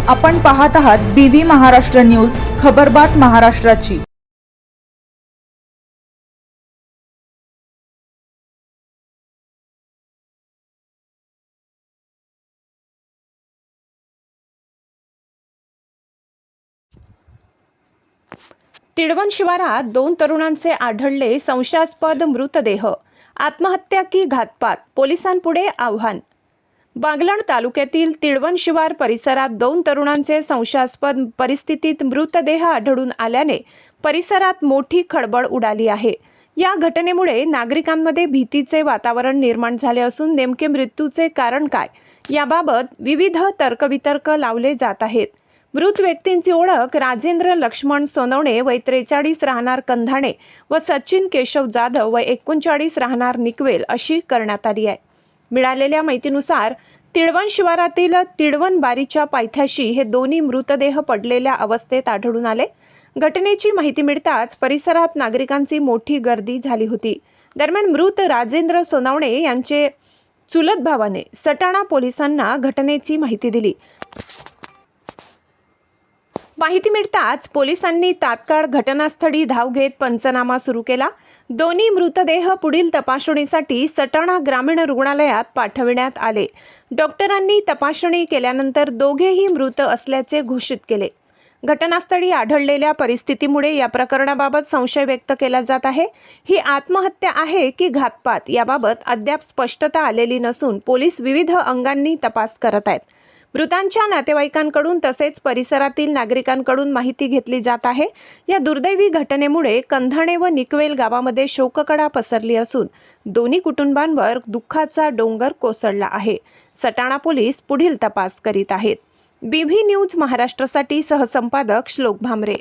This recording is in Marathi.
आपण पाहत आहात बीव्ही महाराष्ट्र न्यूज, खबरबात महाराष्ट्राची। तिळवण शिवारात 2 तरुणांचे आढळले संशयास्पद मृतदेह। आत्महत्या की घातपात, पोलिसांपुढे आव्हान। बागलाण तालुक्यातील तिळवण शिवार परिसरात 2 तरुणांचे संशयास्पद परिस्थितीत मृतदेह आढळून आल्याने परिसरात मोठी खळबळ उडाली आहे। या घटनेमुळे नागरिकांमध्ये भीतीचे वातावरण निर्माण झाले असून नेमके मृत्यूचे कारण काय याबाबत विविध तर्कवितर्क लावले जात आहेत। मृत व्यक्तींची ओळख राजेंद्र लक्ष्मण सोनवणे वय 43 राहणार कंधाणे व सचिन केशव जाधव वय 39 राहणार निकवेल अशी करण्यात आली आहे। मिळालेल्या माहितीनुसार तिळवण शिवारातील तिळवण बारीच्या पायथ्याशी हे दोन्ही मृतदेह पडलेल्या अवस्थेत आढळून आले। घटनेची माहिती मिळताच परिसरात नागरिकांची मोठी गर्दी झाली होती। दरम्यान मृत राजेंद्र सोनवणे यांचे चुलत भावाने सटाणा पोलिसांना घटनेची माहिती दिली। माहिती मिळताच पोलिसांनी तात्काळ घटनास्थळी धाव घेत पंचनामा सुरू केला। दोन्ही मृतदेह पुढील तपासणीसाठी सटाणा ग्रामीण रुग्णालयात पाठविण्यात आले। डॉक्टरांनी तपासणी केल्यानंतर दोघेही मृत असल्याचे घोषित केले। घटनास्थळी आढळलेल्या परिस्थितीमुळे या प्रकरणाबाबत संशय व्यक्त केला जात आहे। ही आत्महत्या आहे की घातपात याबाबत अद्याप स्पष्टता आलेली नसून पोलीस विविध अंगांनी तपास करत आहेत। मृतांच्या नातेवाईकांकडून तसेच परिसरातील नागरिकांकडून माहिती घेतली जात आहे। या दुर्दैवी घटनेमुळे कंधाणे व निकवेल गावामध्ये शोककळा पसरली असून दोन्ही कुटुंबांवर दुःखाचा डोंगर कोसळला आहे। सटाणा पोलीस पुढील तपास करीत आहेत। बीव्ही न्यूज महाराष्ट्रासाठी सहसंपादक श्लोक भामरे।